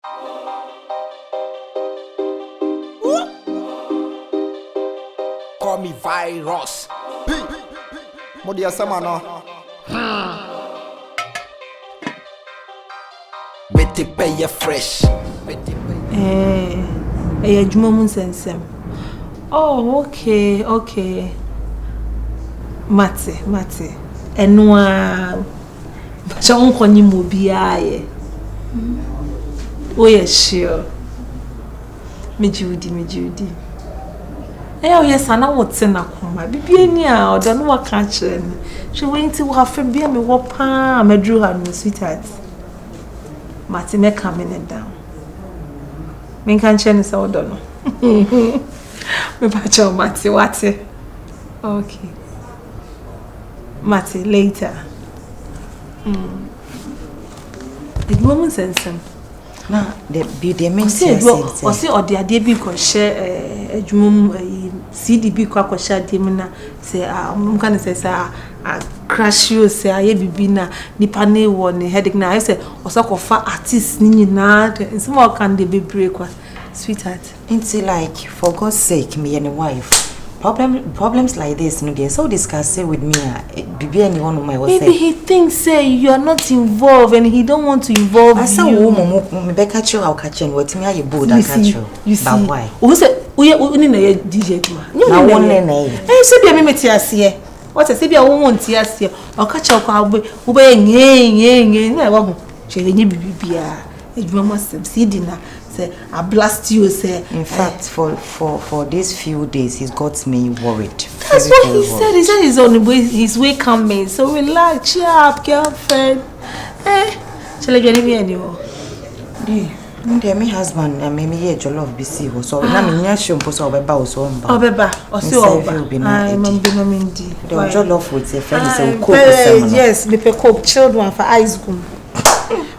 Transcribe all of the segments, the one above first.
Call me virus. Modia Samano. Betty pay you fresh. Jumomun sensem. Oh, okay. Mate. Enwa. Bacha unko ni mobiaye. Oh yes, sure. Me Judy. Yes, I know what's in a coma. Bibi ni a oda no wa ka kire ni. She went to her friend be me wo pa, me drew her no sweetheart. Mate me coming down. Me kan kire ni say oda no. Me pa cho Mate wate. Okay. Mate later. It moment sense. Na the main sense. O say o de ade bi ko share adwumum CD bi ko akọ share ade mu na say am kan say crash you say aye bibi na nipa na wo ne headache na I say o so kofa artist ni nyina nsem o kan de bebre kwa sweetheart. It's like for God's sake me and the wife. Problems like this, no, they're so discussing with me. Bibi anyone of my was maybe he thinks you are not involved and he don't want to involve I saw woman me catch you, I'll catch you. What me are you bold? I catch you. But why? Who said we in a DJ? No one name. Eh, so be me tiasie. What I say be a woman tiasie. I'll catch you kwa ube nye na wa ho. Chere nye bibia. Edwuma must see dinner. I blast you, say. In fact, for these few days, he's got me worried. That's what he said. He said he's on his way coming. So relax, cheer up, girlfriend. Shall I get him anymore? Yeah, my husband and me here jollof BC so na me nya shom po so obeba so mba. Obeba, o se oba. I'm mindi. The jollof with a friend is cook or yes, me pe cook chilled one for ice cream.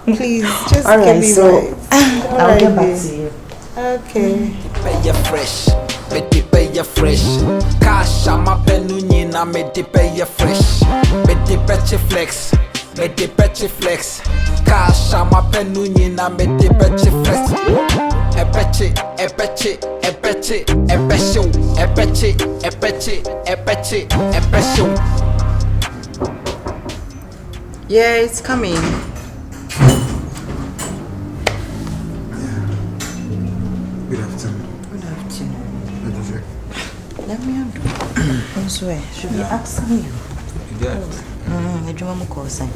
Please, just right, give me so I'll get back to you. Okay. Pay you fresh. Betty pay you fresh. Cash ama penu nyina me di pay you fresh. Betty petty flex. Cash ama penu nyina me di petty flex. Epeche. Yeah, it's coming. Good afternoon. What is it? Let me undo. I swear, should be asking you. I do want to call sign.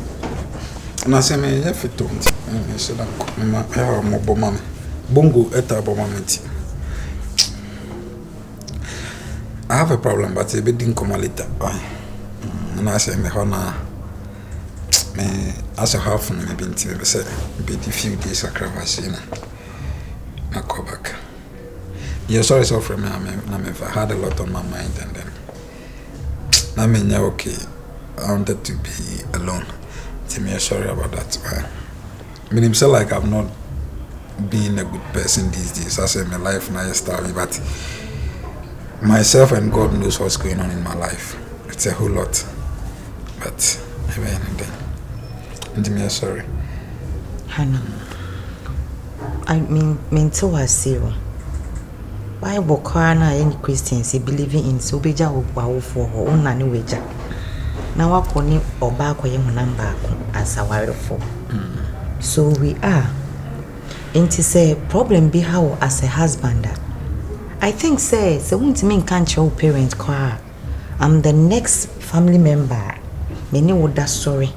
Na se me ye fito nti. Me se da ko ma e mo bo mama. Bongo eta bo mama nti. I have a problem but it didn't come later. Na se me hona me as a half me be nti me say be the few days akravasi na. I go back. Yeah, sorry for me. I had a lot on my mind and then I mean, yeah, okay. I wanted to be alone. Tell me sorry about that. I mean, himself like I'm not being a good person these days. I say my life now is starving, but myself and God knows what's going on in my life. It's a whole lot. But I mean, and then tell me sorry. Honey. I mean to was zero. Bible corner any Christians believing in so beja or for her own nanny wager. Now I call him or back or young number as a while for. So we are. And to say problem be how as a husband. I think say so won't mean can't show parent car. I'm the next family member. Many would that story.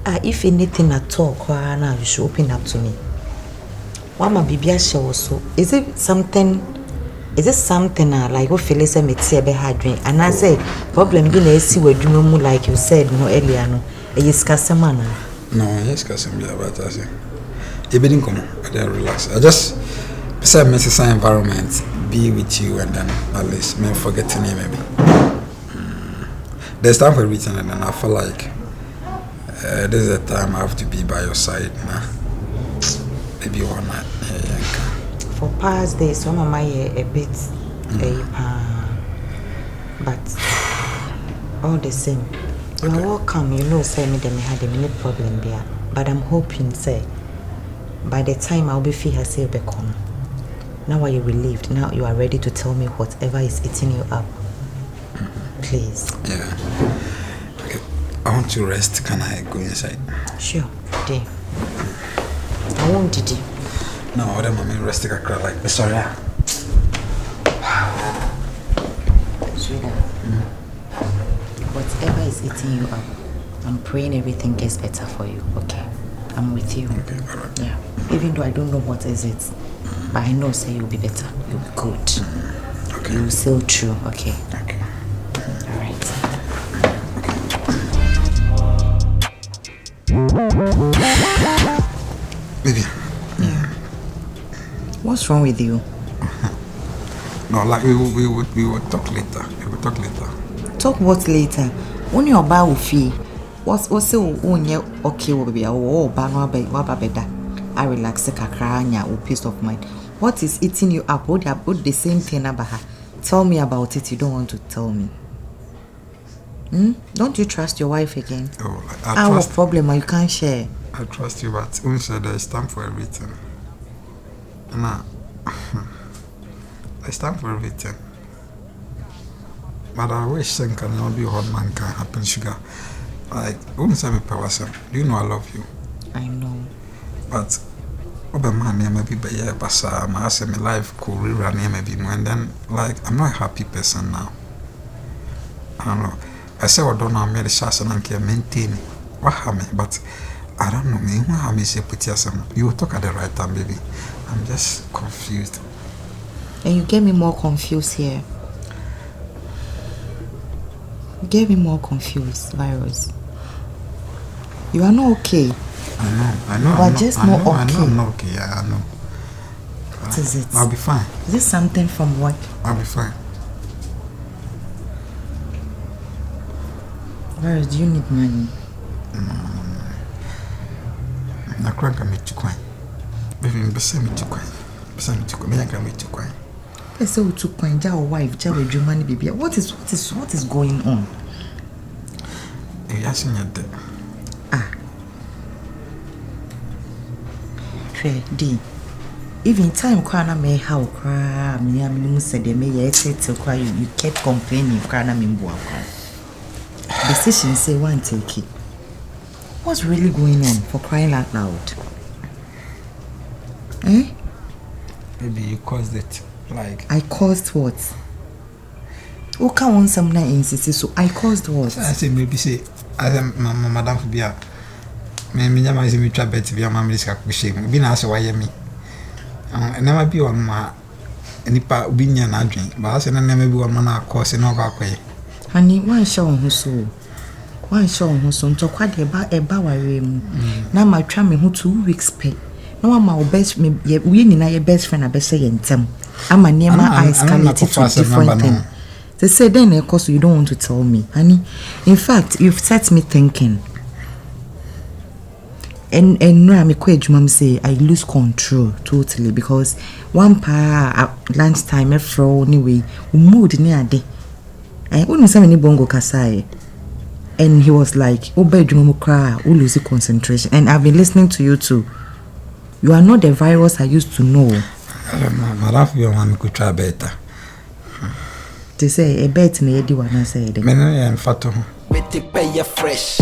If anything at all, now you should open up to me. Wama bibia show so is it something like what Phyllis and Mitzi be had drink and I say problem be na see we dwumu like you said no earlier no is customer no yes customer but I say e be din come I dey relax I just say me say environment be with you and then at least me forgetting you maybe there's time for everything and then I feel like there's a time I have to be by your side nah. Maybe one night. For past days, some of my a bit, but all the same, you're welcome. You know, say me them had a minute problem there, but I'm hoping say by the time I'll be free, I say become. Now are you relieved? Now you are ready to tell me whatever is eating you up. Please. Yeah. Okay. I want to rest. Can I go inside? Sure. Day. I won't, Didi. No, I don't want rest. I cry like. Sorry. Sweetheart. Whatever is eating you up, I'm praying everything gets better for you. Okay. I'm with you. Okay. All right. Yeah. Even though I don't know what is it, but I know say you'll be better. You'll be good. Okay. You'll sail through. Okay. Okay. All right. Baby. Yeah. What's wrong with you? No, like we will talk later. We will talk later. Talk what later? When your bar will fee. What's so on your okay baby? Oh, bang. I relax the kakranya or peace of mind. What is eating you up? What about the same thing about her? Tell me about it. You don't want to tell me. Don't you trust your wife again? Oh, like, Our problem you can't share. I trust you, but there is time for everything. And there's time for everything. But I wish things can not be hot man can happen, sugar. Like, do you know I love you? I know. But man maybe but yeah, but my life could rerun maybe and then like I'm not a happy person now. I don't know. I say I don't know I'm and can maintain what happened, but I don't know me who have me say put some you will talk at the right time, baby. I'm just confused. And you get me more confused here. You get me more confused, Virus. You are not okay. I know. But just not okay. I know I'm not okay. Yeah, I know. What is it? I'll be fine. Is this something from work? I'll be fine. Virus, do you need money? I can't meet you quite. Baby, I'm beside me to quite. Beside me to quite. I can't meet you quite. I say we took quite. Your wife, with your money, baby. What is going on? You're asking your debt. D. Even time Krana may how cry, me said they may yet to cry. You kept complaining, Krana Mimboa. Decision say one take it. What's really going on for crying out loud? Eh? Maybe you caused it. Like I caused what? Who can want some night insist so I caused what? I say maybe say I am Madame Fubia. Me nyama isi mi twa bet bia ma mlisa kuhye mu bi na ase waye mi na ma bi on ma nipa obi nya na adwen ba ase na na ma bi on ma na akose na akwaye Honey, why show on so ntokwa de eba ware mu na ma twa me ho 2 weeks pay na ma o best me we ni na your best friend abese ye ntem ama niema escalating to different thing. They say then of course you don't want to tell me. Honey, in fact you've set me thinking. And no, me say I lose control totally because one pa at lunchtime every anyway mood near day. I wouldn't say any bongo kasai. And he was like, "Oh, bedroom cry, we lose concentration." And I've been listening to you too. You are not the virus I used to know. Marital man could try better. They say a bet me edi wana say de. Me no ya mfato. Meti pay fresh.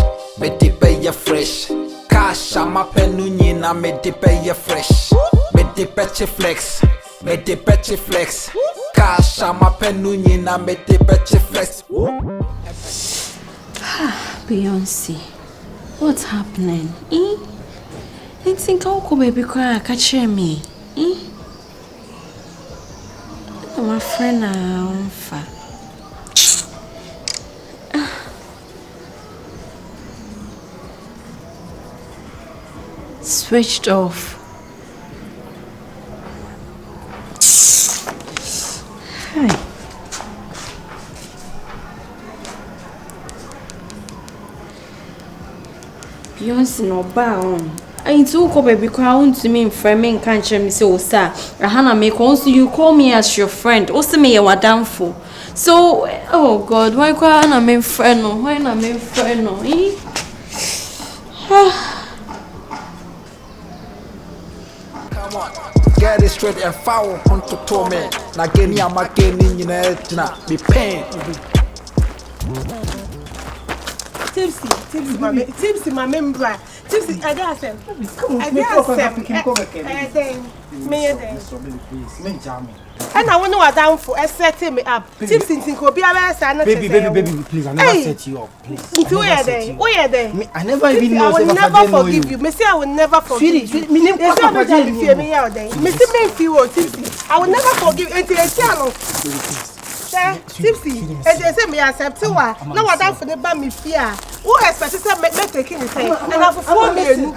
Cash ama penu nyina meti pay fresh. Meti peche flex. Cash ama penu nyina meti peche flex. Beyonce, what's happening? I think I'll go baby cry, catch me. My friend on fire. Switched off. Hi. Beyonce no bound. I took up baby crown to me in framing can't me so sir. Rahana make also you call me as your friend. Also me you are down for. So oh God, why cry na me friend no? Why na me friend no? Get it straight and foul on to torment. Na geni ama geni na be pain. Tipsy, my member. Tipsy, I got them. And I want to know down for setting me up. Tipsy, think will be a baby, please. I never set you up, please. Where are they? I never even know. I will never forgive you. Missy, I will never forgive you. Me Tipsy. I will never forgive you. Tipsy, and they say me accept you. No, what down for the bammy fear. Who expects to make taking his head? And I have 4 million.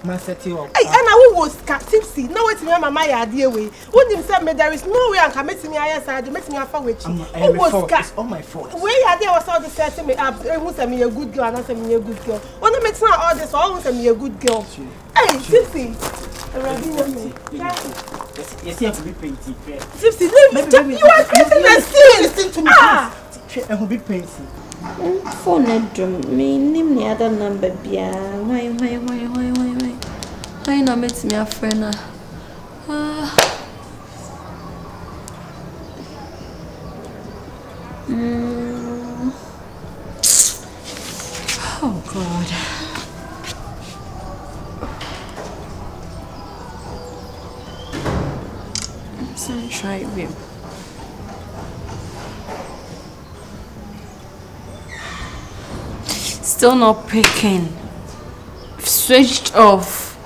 Man set you up. Hey, and I was tipsy. No way to me, my idea way. Wouldn't say me there is no way I can make me outside. Make me a fun with you. Who was it's all my fault. Where are they was all the setting me up? Who said me a good girl and I said me a good girl. When I make all this, all said me a good girl. Hey, tipsy. Yes, you have to be painting. Tipsy, you are creating a scene. Listen to me, please. I will be painting. Phone me name the other number bia. Why not meet me a friend? Oh God. I'm try it. Still not picking. Switched off.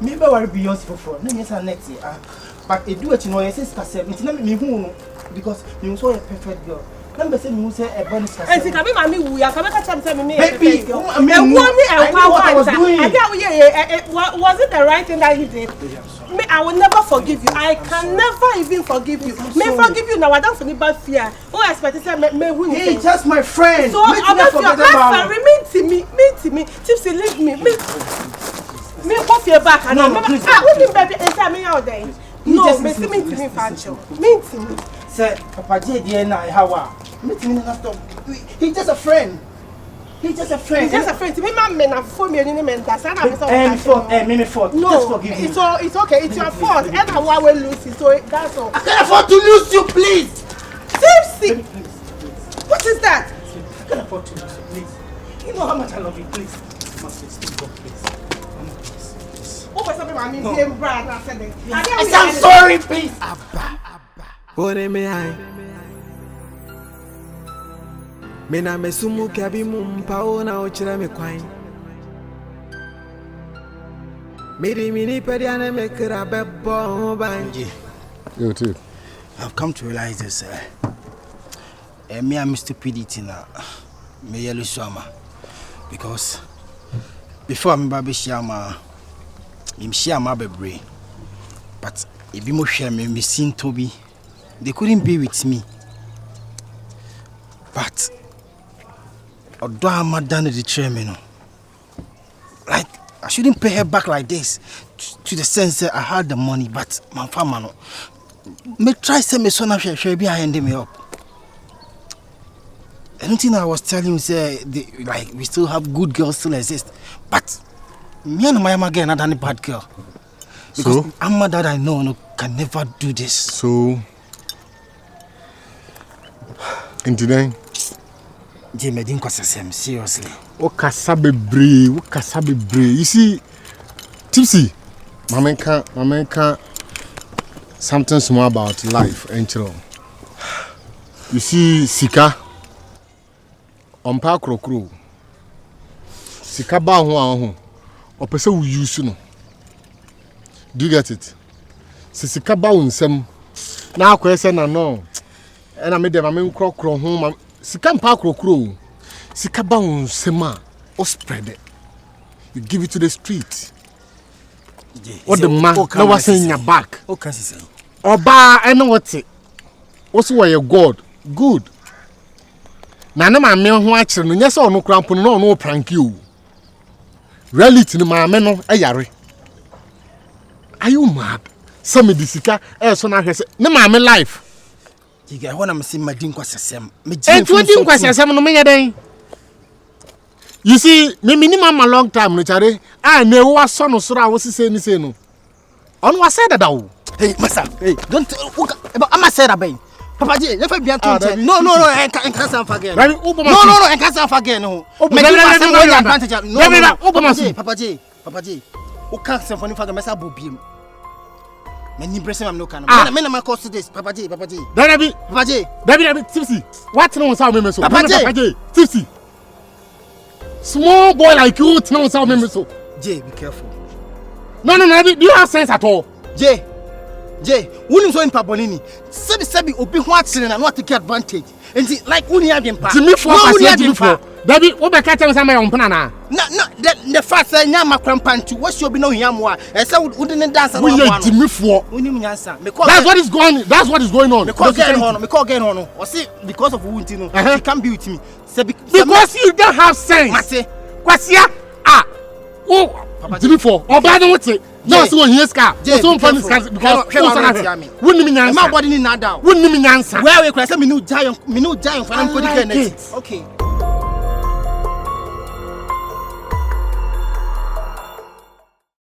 Maybe I will be yours for no yes next year. But I do what you know, I say it's not me who because you saw a perfect girl. Number say you say a bonus. And see, come mommy, we are coming to tell me. Baby, was it the right thing that he did? Me, I will never forgive you. I can never even forgive you. May forgive you now. I don't feel bad fear. Who expect to say me who? Hey, just my friend. So I'm not your friend. Remain to me. Tipsy, leave me. Me off your back. And I'm baby. Inside me out there. No, me to me, Fancho. Me to me. Say, Papa J. DNA, how are? He's just a friend. He's just a friend. He's just a friend. To me, my men are 4 million men. That's not my fault. No, just forgive me. It's okay. It's your fault. And I will lose it. So that's all. I can't afford to lose you, please. Tipsy. What is that? I can't afford to lose you, please. You know how much I love you, please. Please. I'm sorry, please. What am I? Mena mesumu kabi mumpa na ochira me kwan. Mini pediane me kra bebo banji. Yo too. I've come to realize this. Me and Mr. Stupidity now. Me yellow swama. Because before I'm baby shama, I'm shama bebre. But if you share me seen Toby, they couldn't be with me. But although I'm done the chairman, like I shouldn't pay her back like this. To the sense that I had the money, but my family me try say me son of shall be handing me up. Anything I was telling you say like we still have good girls still exist, but me and my again not any bad girl. Because so? Amma that I know can never do this. So in today, Jimmy didn't cause him seriously. Okasabe bre. You see, Tipsy, Mama can't something small about life and children. You see, Sika, Ompa Krokro, Sika ba ho or person we use no. Do you get it? Sika ba unsem. Now question no. And I made them krokro home. Sika mpa krokro. Sika ba unsema or spread it. You give it to the street. What the man no was in your back. What can he say? Oba, I know what's it. Also, why your God? Good. Nana, my man who actually, yes, or no cramp, no prank you. Reality, my man, a yari. Are you mad? Some disika so na hwese. Ne ma me life. Jiga when I'm seeing my dinkwa sesem. Me And 20 dinkwa sesem no me yeden. You see, me minimum a long time no chare. Ah na wo aso no soro a wo sise ni se no. On was said that. Hey, massa. Hey, don't. I'm a said about. Papa J, never be at No, I can't forget. No, I can't forget. No, Papa J. Who can't symphony for the messa bobim? Many pressing I'm no can. Men my cost to this, Papa J. David, Tipsy. What no sound me so? Papa J, Tipsy. Small boy like you, no sound me so. J, be careful. No, do you have sense at all? J, wouldn't so in Pabolini. Sabi, obi watching and not take advantage. And like only have him pass. Jimmy for David, what be catching some on Panana? No, the first thing I'm a crampantu. What should be no yamwa? And so wouldn't dance and Jimmy for. That's what is going on. Me call get on. Or see, because of Wuntino, he can't be with me. Because you don't have sense. Kwasia, oh, Jimmy for. Or bad what's it? No, so here's car. So funny because wouldn't mean answer. My body need not down. Wouldn't mean answer. Where we cross me no giant for them. Okay.